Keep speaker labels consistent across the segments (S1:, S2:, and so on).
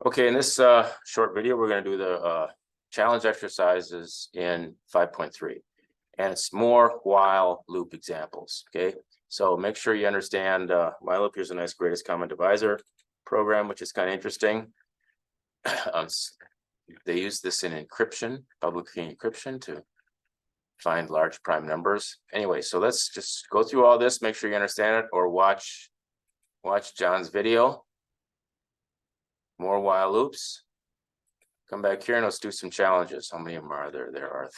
S1: Okay, in this short video, we're going to do the challenge exercises in 5.3, and it's more while loop examples. Okay, so make sure you understand while loop. Here's a nice greatest common divisor program, which is kind of interesting. They use this in encryption, public key encryption, to find large prime numbers. Anyway, so let's just go through all this, make sure you understand it, or watch John's video. More while loops. Come back here and let's do some challenges. How many of them are there? There are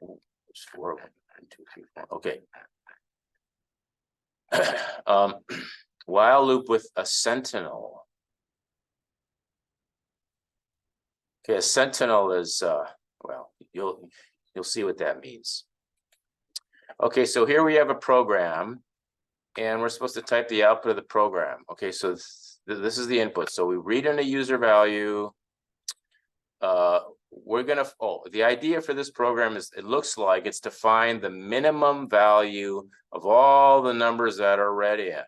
S1: there's 4 of them. 1, 2, 3, 4. Okay. While loop with a sentinel. Okay, a sentinel is well, you'll see what that means. Okay, so here we have a program, and we're supposed to type the output of the program. Okay, so this is the input. So we read in a user value. We're gonna, the idea for this program is, it looks like it's to find the minimum value of all the numbers that are read in.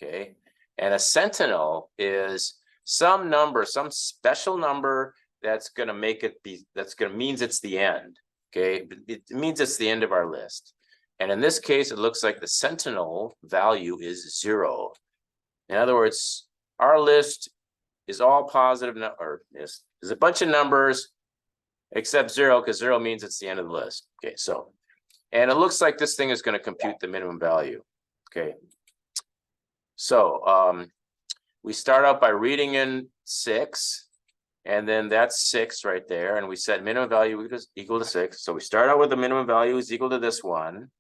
S1: Okay, and a sentinel is some number, some special number that's gonna make it be, means it's the end. Okay, it means it's the end of our list. And in this case, it looks like the sentinel value is 0. In other words, our list is all positive, or is a bunch of numbers except 0, because 0 means it's the end of the list. Okay, so, and it looks like this thing is going to compute the minimum value. Okay, so we start out by reading in 6, and then that's 6 right there, and we set minimum value is equal to 6. So we start out with the minimum value is equal to this one,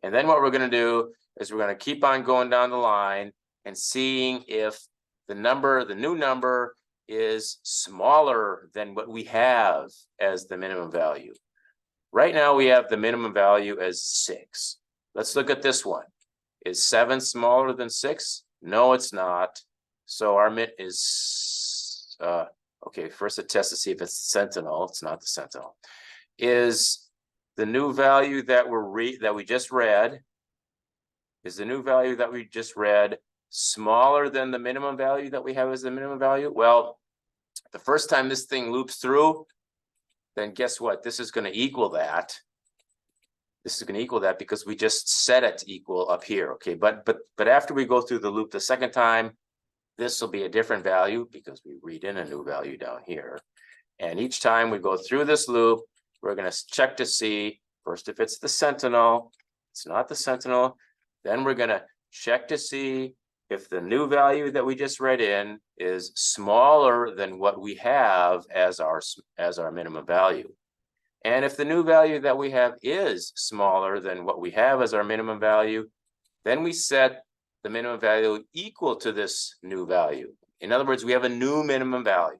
S1: and then what we're going to do is we're going to keep on going down the line and seeing if the new number is smaller than what we have as the minimum value. Right now we have the minimum value as 6. Let's look at this one. Is 7 smaller than 6? No, it's not. So our min is okay. First, a test to see if it's the sentinel. It's not the sentinel. Is the new value that we just read? Is the new value that we just read smaller than the minimum value that we have as the minimum value? Well, the first time this thing loops through, then guess what? This is going to equal that. This is going to equal that because we just set it to equal up here. Okay, but after we go through the loop the second time, this will be a different value because we read in a new value down here. And each time we go through this loop, we're going to check to see first if it's the sentinel. It's not the sentinel. Then we're going to check to see if the new value that we just read in is smaller than what we have as our minimum value. And if the new value that we have is smaller than what we have as our minimum value, then we set the minimum value equal to this new value. In other words, we have a new minimum value.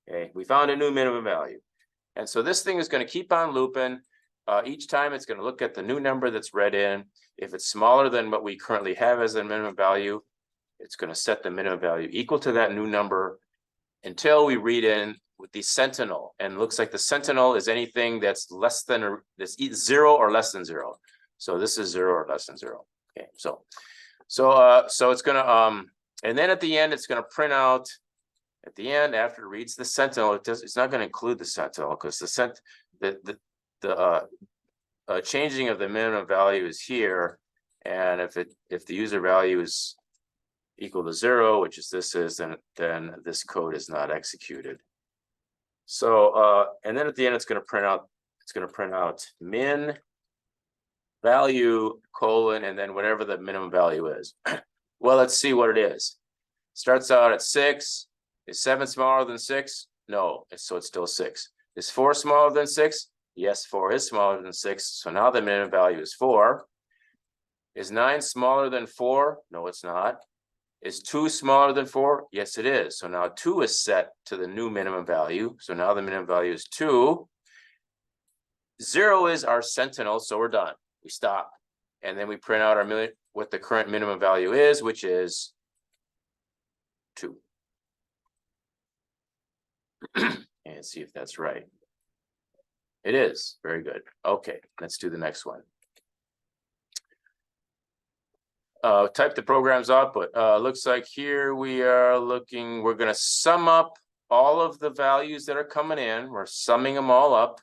S1: Okay, we found a new minimum value. And so this thing is going to keep on looping. Each time it's going to look at the new number that's read in. If it's smaller than what we currently have as a minimum value, it's going to set the minimum value equal to that new number until we read in with the sentinel. And it looks like the sentinel is anything that's less than, or that's 0 or less than 0. So this is 0 or less than 0. Okay, so it's going to and then at the end it's going to print out. At the end, after it reads the sentinel, it's not going to include the sentinel because the changing of the minimum value is here, and if the user value is equal to 0, which is this is, then this code is not executed. So and then at the end it's going to print out min value colon and then whatever the minimum value is. Well, let's see what it is. Starts out at 6. Is 7 smaller than 6? No, so it's still 6. Is 4 smaller than 6? Yes, 4 is smaller than 6. So now the minimum value is 4. Is 9 smaller than 4? No, it's not. Is 2 smaller than 4? Yes, it is. So now 2 is set to the new minimum value. So now the minimum value is 2. 0 is our sentinel, so we're done. We stop. And then we print out our what the current minimum value is, which is 2. And see if that's right. It is. Very good. Okay, let's do the next one. Type the program's output. Looks like here we're going to sum up all of the values that are coming in, we're summing them all up.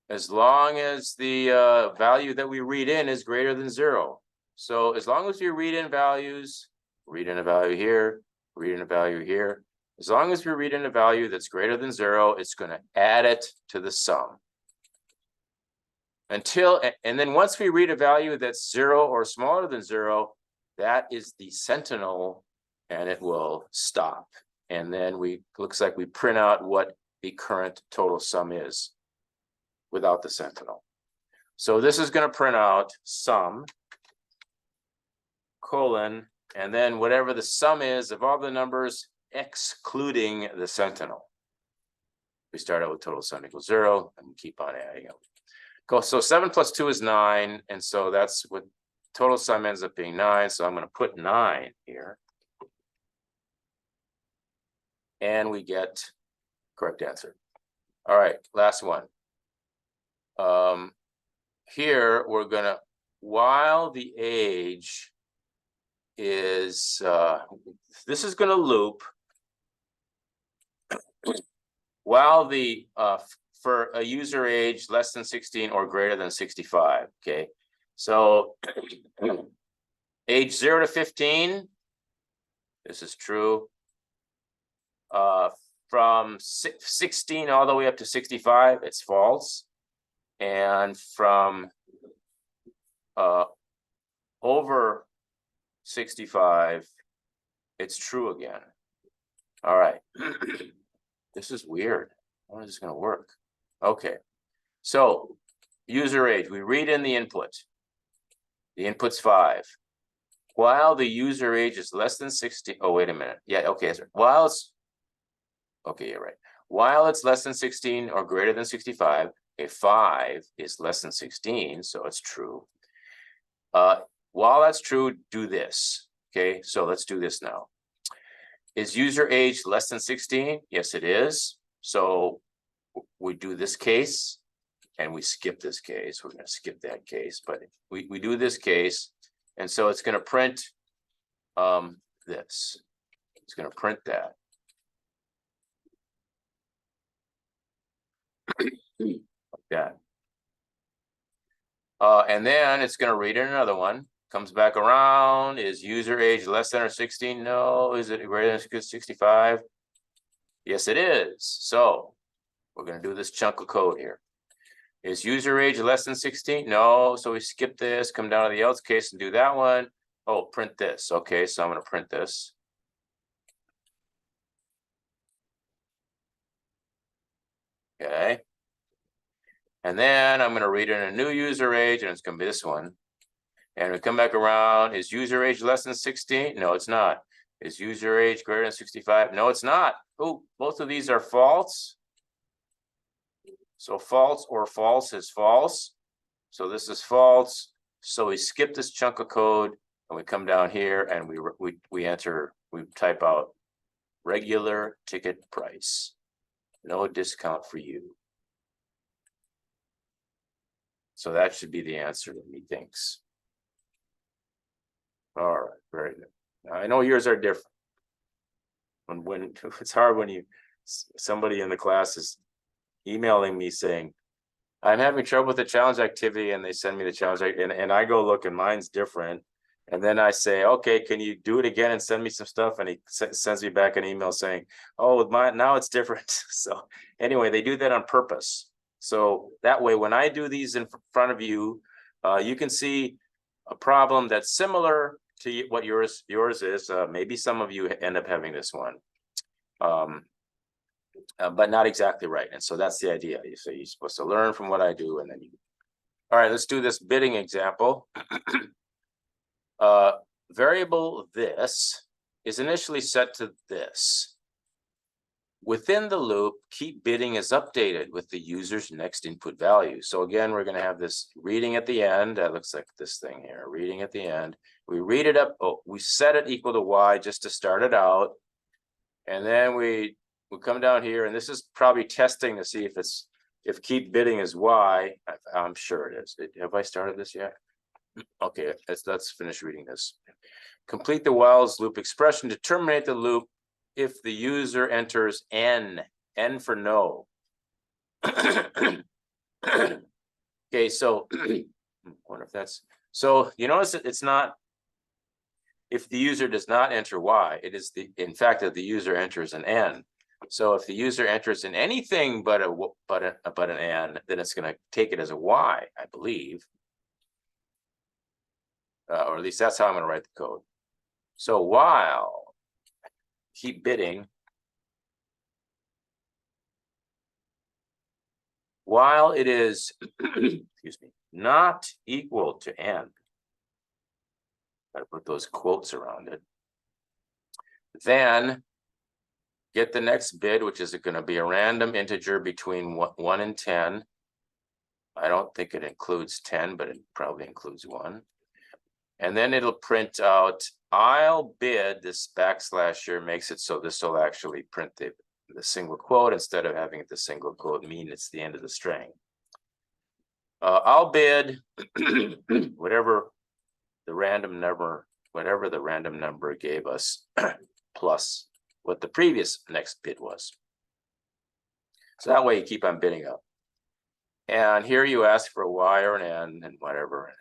S1: As long as the value that we read in is greater than 0. So as long as we read in values, read in a value here, read in a value here. As long as we read in a value that's greater than 0, it's going to add it to the sum. And then once we read a value that's 0 or smaller than 0, that is the sentinel, and it will stop. And then looks like we print out what the current total sum is without the sentinel. So this is going to print out sum colon, and then whatever the sum is of all the numbers excluding the sentinel. We start out with total sum equals 0, and we keep on adding them. So 7 plus 2 is 9, and so that's what total sum ends up being 9. So I'm going to put 9 here, and we get correct answer. All right, last one. Here we're gonna, while the age is this is gonna loop while the for a user age less than 16 or greater than 65. Okay, so age 0 to 15, this is true. From 16 all the way up to 65, it's false. And from over 65, it's true again. All right. This is weird. How is this going to work? Okay. So user age, we read in the input. The input's 5. While the user age is less than 60. Oh, wait a minute. Yeah, okay. While it's, okay, you're right. While it's less than 16 or greater than 65, a 5 is less than 16, so it's true. While that's true, do this. Okay, so let's do this now. Is user age less than 16? Yes, it is. So we do this case, and we skip this case. We're going to skip that case, but we do this case, and so it's going to print this. It's going to print that. Like that. And then it's going to read in another one. Comes back around. Is user age less than or 16? No. Is it greater than 65? Yes, it is. So we're going to do this chunk of code here. Is user age less than 16? No. So we skip this, come down to the else case and do that one. Oh, print this. Okay, so I'm going to print this. Okay. And then I'm going to read in a new user age, and it's going to be this one. And we come back around. Is user age less than 16? No, it's not. Is user age greater than 65? No, it's not. Oh, both of these are false. So false or false is false. So this is false. So we skip this chunk of code, and we come down here, and we enter, we type out regular ticket price. No discount for you. So that should be the answer that he thinks. All right, very good. Now, I know yours are different. When it's hard when somebody in the class is emailing me saying, I'm having trouble with the challenge activity, and they send me the challenge, and I go look, and mine's different. And then I say, okay, can you do it again and send me some stuff? And he sends me back an email saying, oh, with mine, now it's different. So anyway, they do that on purpose. So that way, when I do these in front of you, you can see a problem that's similar to what yours is. Maybe some of you end up having this one, but not exactly right. And so that's the idea. So you're supposed to learn from what I do, and then you. All right, let's do this bidding example. Variable this is initially set to this. Within the loop, keep bidding is updated with the user's next input value. So again, we're going to have this reading at the end. That looks like this thing here, reading at the end. We read it up. Oh, we set it equal to y just to start it out. And then we come down here, and this is probably testing to see if keep bidding is y. I'm sure it is. Have I started this yet? Okay, let's finish reading this. Complete the whiles loop expression to terminate the loop. if the user enters N for no. Okay, so wonder if that's, so you notice that it's not, if the user does not enter Y, it is the, in fact, that the user enters an N. So if the user enters in anything but an N, then it's going to take it as a Y, I believe. Or at least that's how I'm going to write the code. So while, keep bidding, while it is, excuse me, not equal to N, gotta put those quotes around it, then get the next bid, which is going to be a random integer between 1 and 10. I don't think it includes 10, but it probably includes 1. And then it'll print out, I'll bid, this backslash here makes it so this will actually print the single quote instead of having the single quote mean it's the end of the string. I'll bid whatever the random number gave us plus what the previous next bid was. So that way you keep on bidding up. And here you ask for a Y or an N and whatever.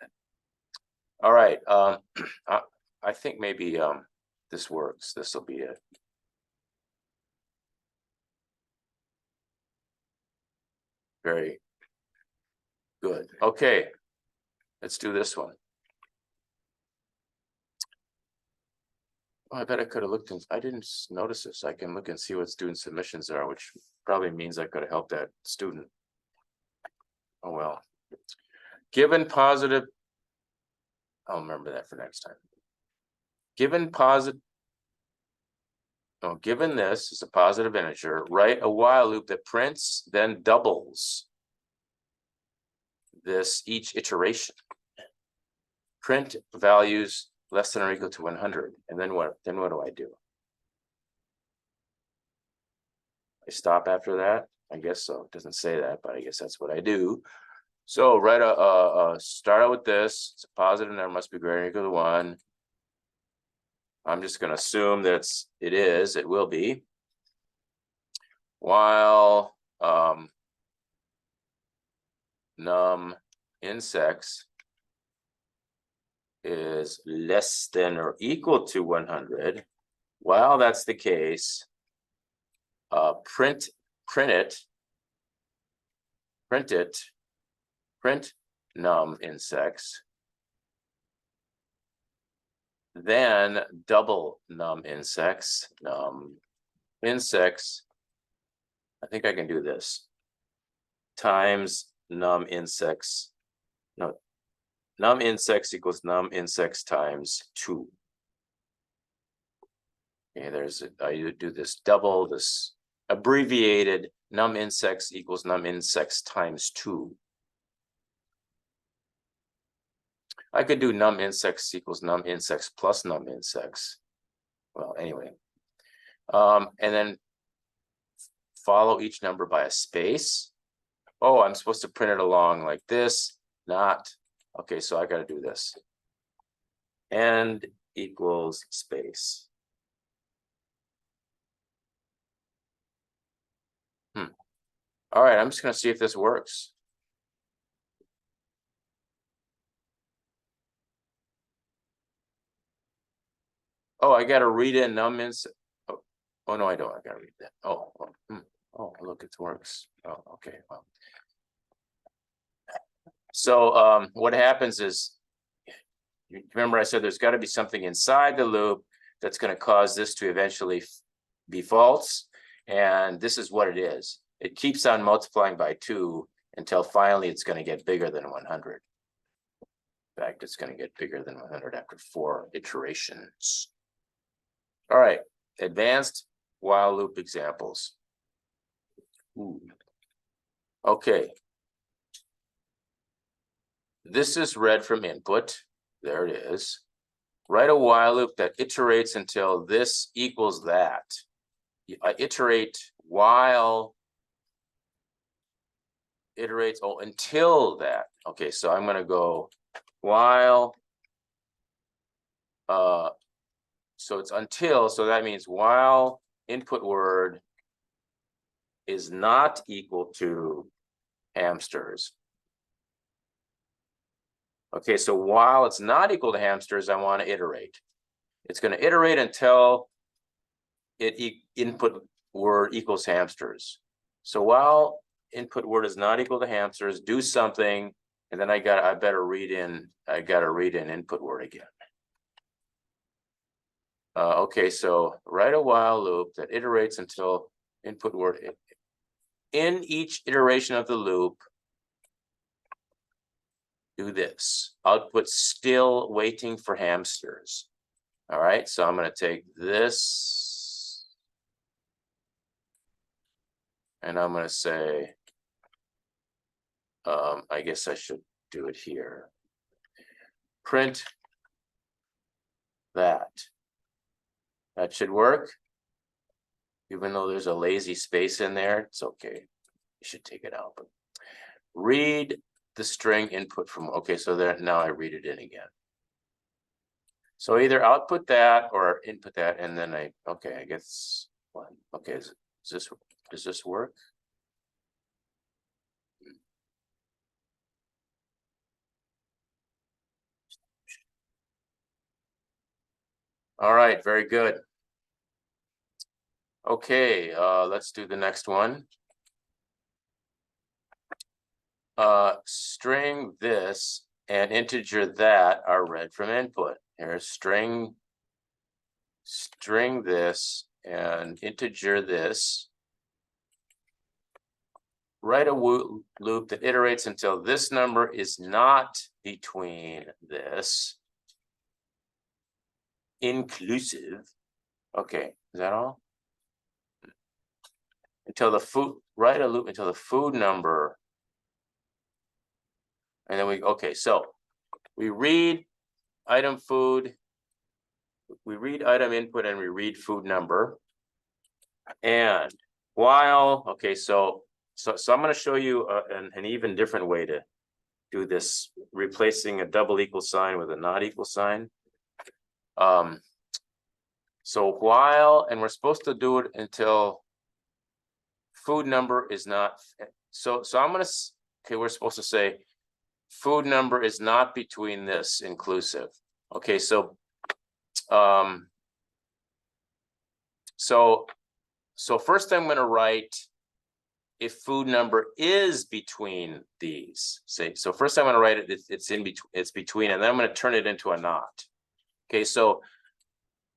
S1: All right, I think maybe this works. This will be it. Very good. Okay, let's do this one. Oh, I bet I could have looked and I didn't notice this. I can look and see what student submissions are, which probably means I could have helped that student. Oh well. Given positive, I'll remember that for next time. Given positive, oh, given this is a positive integer, write a while loop that prints, then doubles this each iteration. Print values less than or equal to 100. And then what? Then what do I do? I stop after that? I guess so. It doesn't say that, but I guess that's what I do. So write start out with this. It's a positive number, must be greater or equal to 1. I'm just going to assume that it will be. While num insects is less than or equal to 100. While that's the case, print num insects, then double num insects, I think I can do this, times num insects, no, num insects equals num insects times 2. Okay, I do this double, this abbreviated num insects equals num insects times 2. I could do num insects equals num insects plus num insects. Well, anyway. And then follow each number by a space. Oh, I'm supposed to print it along like this, not. Okay, so I got to do this. And equals space. All right, I'm just going to see if this works. Oh, I got to read in num insect. Oh no, I don't. I got to read that. Oh, look, it works. Oh, okay. Well. So what happens is, you remember I said there's got to be something inside the loop that's going to cause this to eventually be false. And this is what it is. It keeps on multiplying by 2 until finally it's going to get bigger than 100. In fact, it's going to get bigger than 100 after 4 iterations. All right, advanced while loop examples. Ooh. Okay. This is read from input. There it is. Write a while loop that iterates until this equals that. I iterate while iterates, until that. Okay, so I'm going to go while, so it's until, so that means while input word is not equal to hamsters. Okay, so while it's not equal to hamsters, I want to iterate. It's going to iterate until input word equals hamsters. So while input word is not equal to hamsters, do something, and then I better read in input word again. Okay, so write a while loop that iterates until input word. In each iteration of the loop, do this. Output still waiting for hamsters. All right, so I'm going to take this and I'm going to say, I guess I should do it here. Print that. That should work. Even though there's a lazy space in there, it's okay. You should take it out. But read the string input from, okay, so there, now I read it in again. So either output that or input that, and then okay, I guess one. Okay, does this work? All right, very good. Okay, let's do the next one. String this and integer that are read from input. Here's string this and integer this. Write a loop that iterates until this number is not between this. Inclusive. Okay, is that all? Until the food, write a loop until the food number. And then okay, so we read item food, we read item input, and we read food number. And while, okay, so I'm going to show you an even different way to do this, replacing a double equal sign with a not equal sign. So while, and we're supposed to do it until food number is not, so I'm going to, okay, we're supposed to say food number is not between this inclusive. Okay, so so first I'm going to write if food number is between these. Say, so first I'm going to write it, it's in between, it's between, and then I'm going to turn it into a not. Okay, so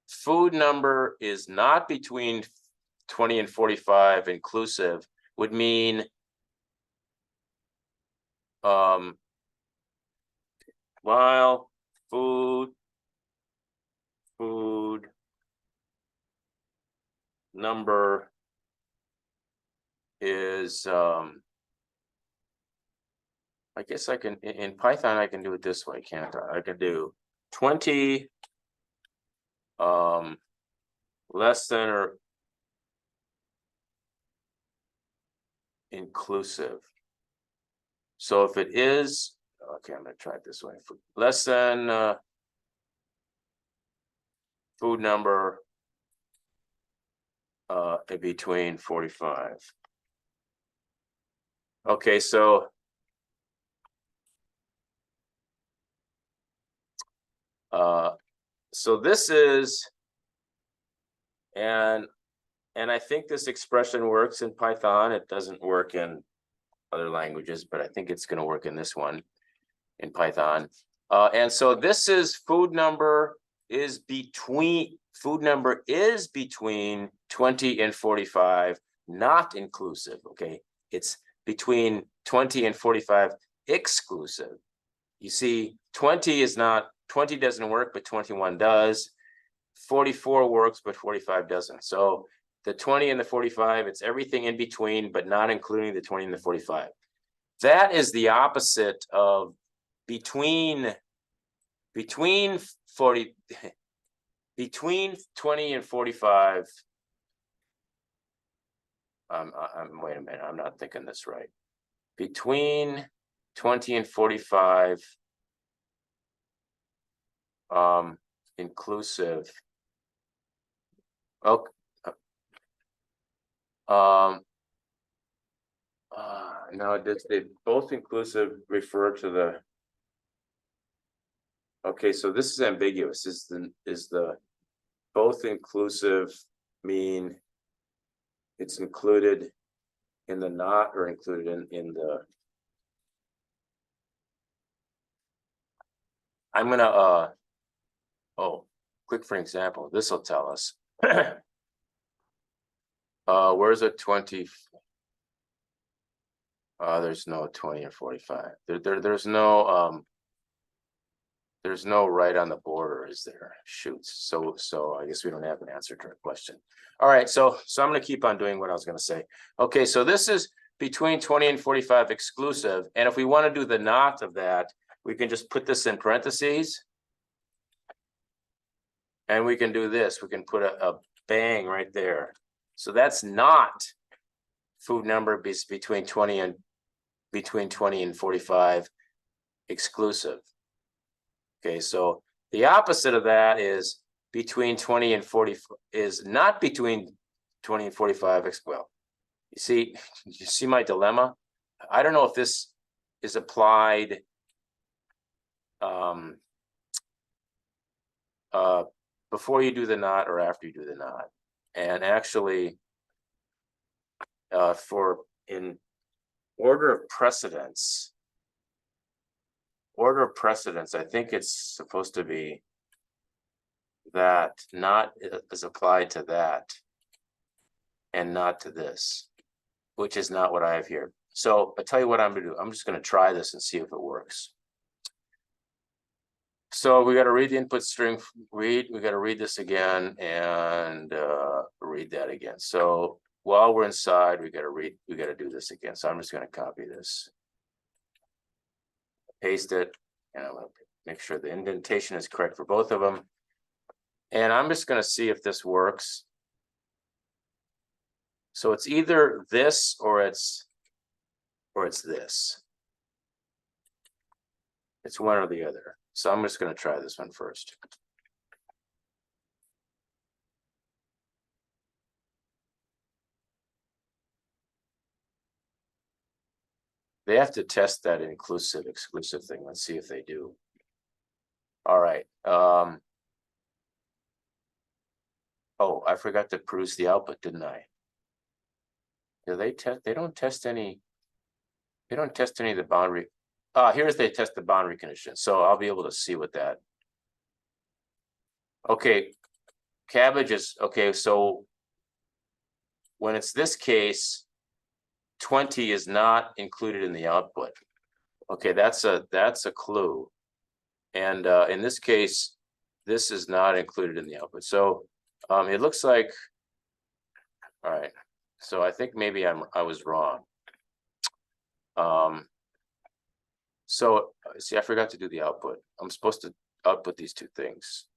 S1: food number is not between 20 and 45 inclusive would mean while food number is I guess I can in Python I can do it this way, can't I? I can do 20 less than or inclusive. So if it is, okay, I'm gonna try it this way. Less than food number between 45. Okay, so so this is, and I think this expression works in Python. It doesn't work in other languages, but I think it's going to work in this one, in Python. And so this is food number is between 20 and 45, not inclusive. Okay, it's between 20 and 45 exclusive. You see, 20 doesn't work, but 21 does. 44 works, but 45 doesn't. So the 20 and the 45, it's everything in between, but not including the 20 and the 45. That is the opposite of between 20 and 45. Wait a minute, I'm not thinking this right. Between 20 and 45, inclusive. Okay, No, they both inclusive refer to the. Okay, so this is ambiguous. Is the both inclusive mean it's included in the not or included in the. I'm gonna oh, quick for example, this will tell us. Where's a 20? There's no 20 or 45. There's no right on the border, is there? Shoots. So I guess we don't have an answer to our question. All right, so I'm gonna keep on doing what I was gonna say. Okay, so this is between 20 and 45 exclusive, and if we want to do the not of that, we can just put this in parentheses. And we can do this. We can put a bang right there. So that's not food number between 20 and 45 exclusive. Okay, so the opposite of that is between 20 and 40 is not between 20 and 45. Well, you see my dilemma? I don't know if this is applied before you do the not or after you do the not. And actually, for in order of precedence, I think it's supposed to be that not is applied to that and not to this, which is not what I have here. So I tell you what I'm gonna do. I'm just gonna try this and see if it works. So we got to read the input string, we got to read this again and read that again. So while we're inside, we got to do this again. So I'm just going to copy this, paste it, and I'm going to make sure the indentation is correct for both of them. And I'm just going to see if this works. So it's either this or it's this. It's one or the other. So I'm just going to try this one first. They have to test that inclusive, exclusive thing. Let's see if they do. All right. Oh, I forgot to produce the output, didn't I? Do they test? They don't test any. They don't test any of the boundary. Here's they test the boundary conditions. So I'll be able to see what that. Okay, cabbage is okay. So when it's this case, 20 is not included in the output. Okay, that's a clue. And in this case, this is not included in the output. So it looks like, all right. So I think maybe I was wrong. So see, I forgot to do the output. I'm supposed to output these two things.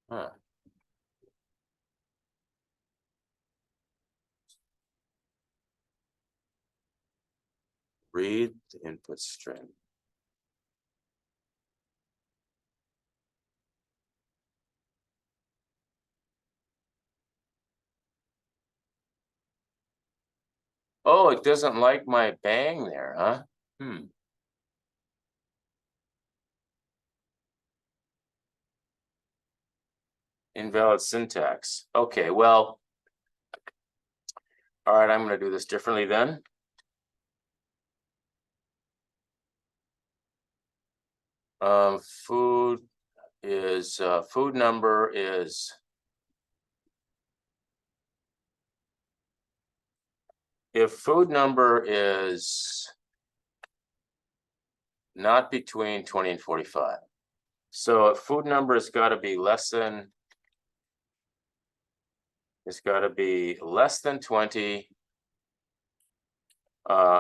S1: Huh. Read the input string. Oh, it doesn't like my bang there, huh? Invalid syntax. Okay, well, all right, I'm going to do this differently then. Food is food number is if food number is not between 20 and 45. So if food number has got to be less than, it's got to be less than 20,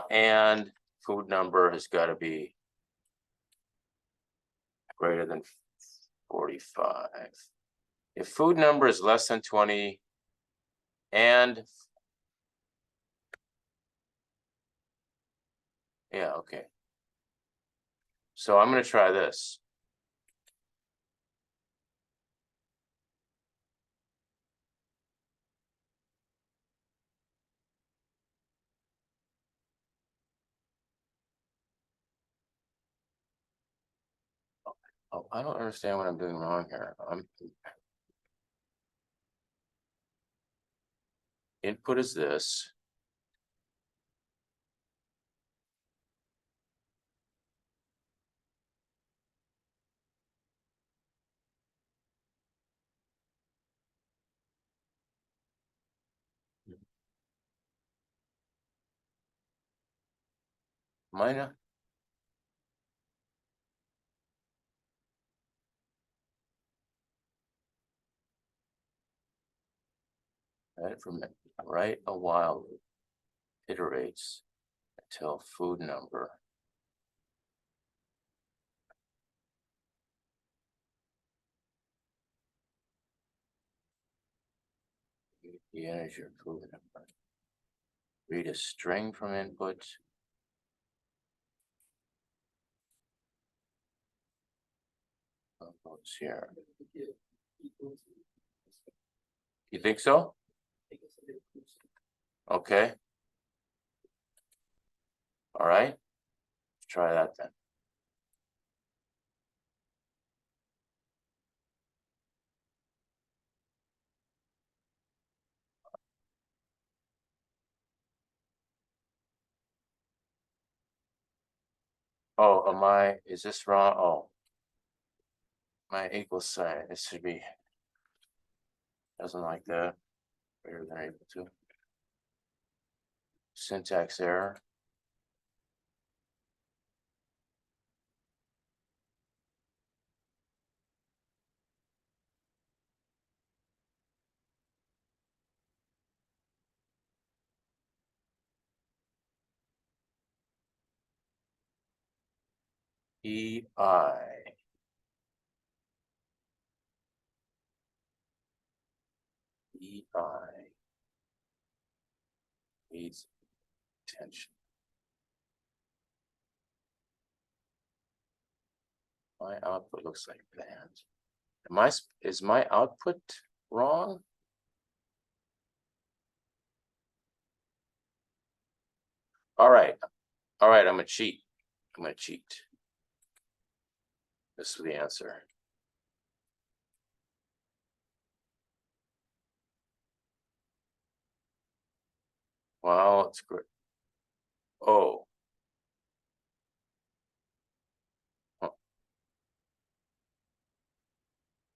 S1: and food number has got to be greater than 45. If food number is less than 20 and yeah, okay. So I'm going to try this. Oh, I don't understand what I'm doing wrong here. Input is this. Minus. Right from right a while iterates until food number. The integer food number. Read a string from input. What's here? You think so? Okay. All right. Let's try that then. Oh, is this wrong? Oh, my equal sign, this should be, doesn't like that, greater than or equal to. Syntax error. EI. EI. Needs attention. My output looks like that. Is my output wrong? All right. All right, I'm gonna cheat. I'm gonna cheat. This is the answer. Wow, it's great. Oh.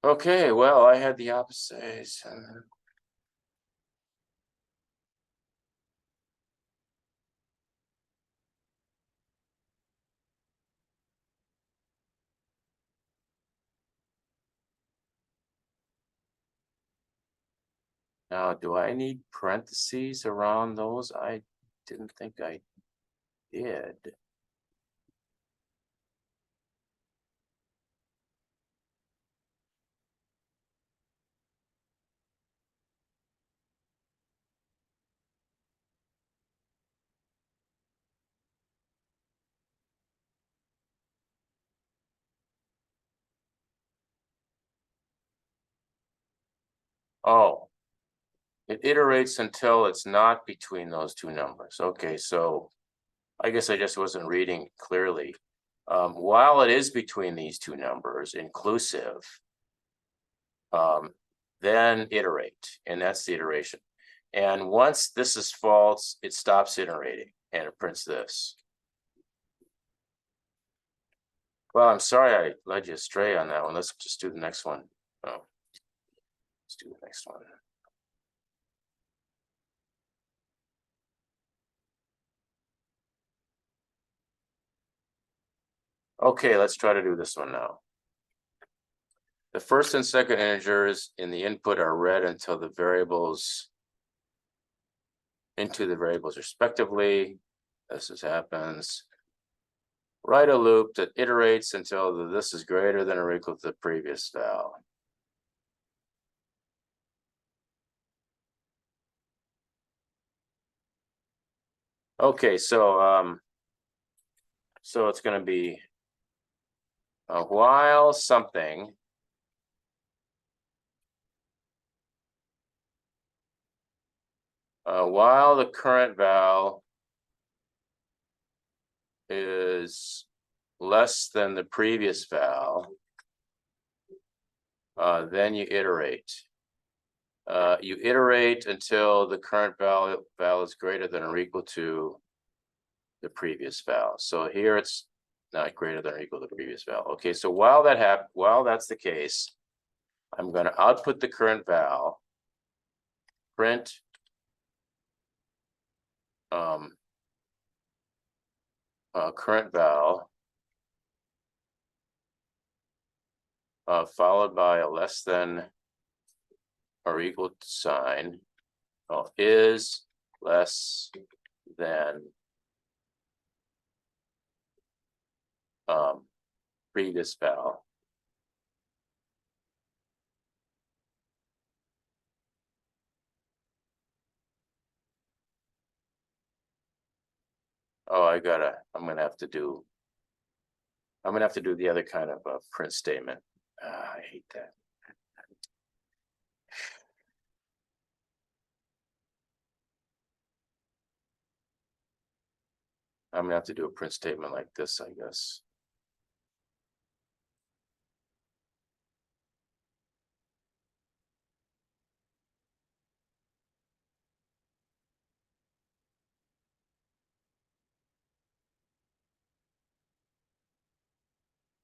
S1: Okay, well, I had the opposite. Now, do I need parentheses around those? I didn't think I did. Oh, it iterates until it's not between those two numbers. Okay, so I guess I just wasn't reading clearly. While it is between these two numbers, inclusive, then iterate, and that's the iteration. And once this is false, it stops iterating and it prints this. Well, I'm sorry I led you astray on that one. Let's just do the next one. Oh, let's do the next one. Okay, let's try to do this one now. The first and second integers in the input are read until the variables into the variables respectively. This happens. Write a loop that iterates until this is greater than or equal to the previous val. Okay, so it's going to be while something while the current val is less than the previous val, then you iterate. You iterate until the current val is greater than or equal to the previous val. So here it's not greater than or equal to the previous val. Okay, so while that's the case, I'm going to output the current val, print current val followed by a less than or equal to sign. Is less than previous val. I'm gonna have to do the other kind of print statement. I hate that. I'm gonna have to do a print statement like this, I guess.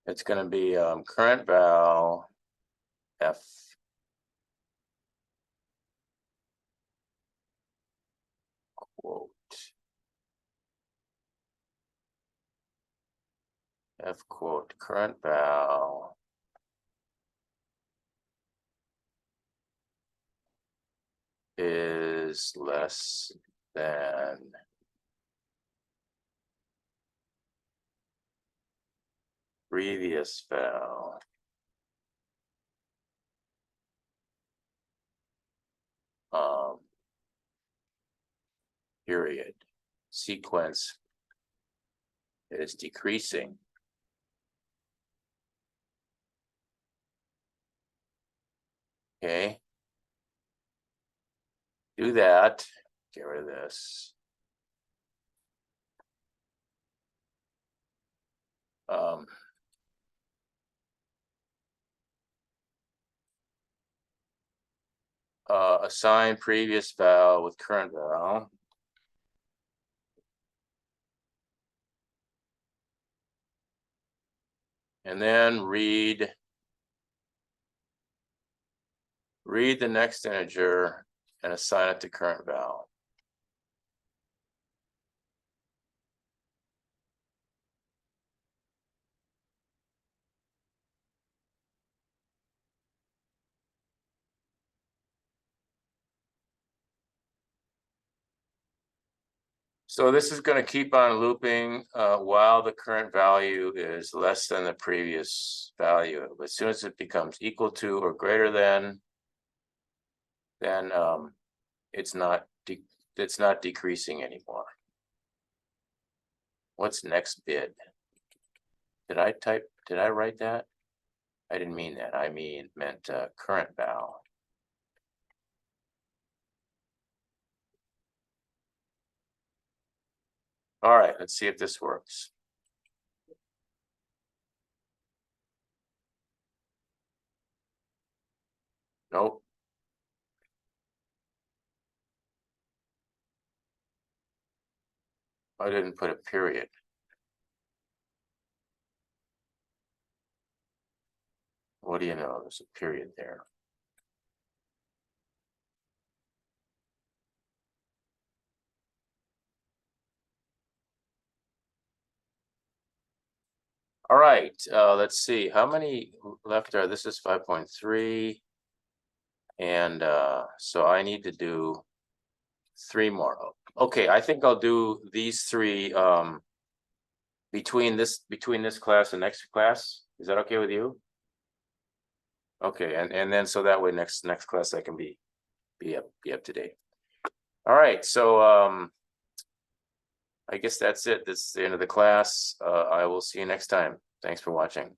S1: It's gonna be current val f quote f quote current val is less than previous val period. Sequence is decreasing. Okay. Do that. Get rid of this. Assign previous val with current val. And then read the next integer and assign it to current val. So this is going to keep on looping while the current value is less than the previous value. As soon as it becomes equal to or greater than, then it's not decreasing anymore. What's next bid? Did I write that? I didn't mean that. I meant current val. All right, let's see if this works. Nope. I didn't put a period. What do you know? There's a period there. All right, let's see. How many left are? This is 5.3. And so I need to do 3 more. Okay, I think I'll do these 3 between this class and next class. Is that okay with you? Okay, and then so that way next class I can be up to date. All right, so I guess that's it. This is the end of the class. I will see you next time. Thanks for watching.